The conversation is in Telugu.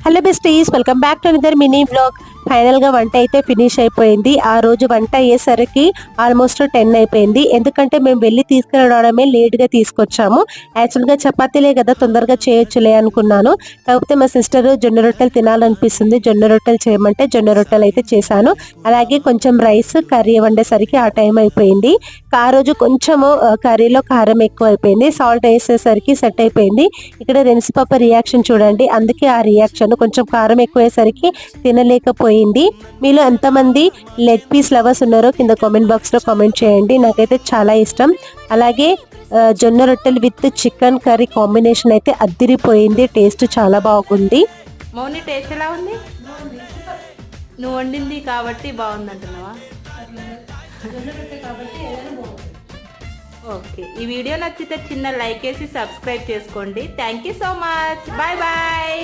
Hello besties, welcome back to another mini vlog. ఫైనల్గా వంట అయితే ఫినిష్ అయిపోయింది. ఆ రోజు వంట అయ్యేసరికి ఆల్మోస్ట్ 10 అయిపోయింది. ఎందుకంటే మేము వెళ్ళి తీసుకురావడమే లేట్గా తీసుకొచ్చాము. యాక్చువల్గా చపాతీలే కదా తొందరగా చేయొచ్చులే అనుకున్నాను. కాకపోతే మా సిస్టర్ జొన్న రొట్టెలు తినాలనిపిస్తుంది, జొన్న రొట్టెలు చేయమంటే జొన్న రొట్టెలు అయితే చేశాను. అలాగే కొంచెం రైస్ కర్రీ వండేసరికి ఆ టైం అయిపోయింది. ఆ రోజు కొంచెము కర్రీలో కారం ఎక్కువ అయిపోయింది, సాల్ట్ వేసేసరికి సెట్ అయిపోయింది. ఇక్కడ రెన్సి పాప రియాక్షన్ చూడండి, అందుకే ఆ రియాక్షన్ కొంచెం కారం ఎక్కువేసరికి తినలేకపోయింది. మీలో ఎంతమంది లెగ్ పీస్ లవర్స్ ఉన్నారో కింద కామెంట్ బాక్స్ లో కామెంట్ చేయండి. నాకైతే చాలా ఇష్టం. అలాగే జొన్న రొట్టెలు విత్ చికెన్ కర్రీ కాంబినేషన్ అయితే అద్దిరిపోయింది. టేస్ట్ చాలా బాగుంది. మౌని టేస్ట్ ఎలా ఉంది? నువ్వు వండింది కాబట్టి బాగుంది అంటున్నావా? ఓకే, ఈ వీడియో నచ్చితే చిన్న లైక్ వేసి సబ్స్క్రైబ్ చేసుకోండి. Thank you so much. Bye bye.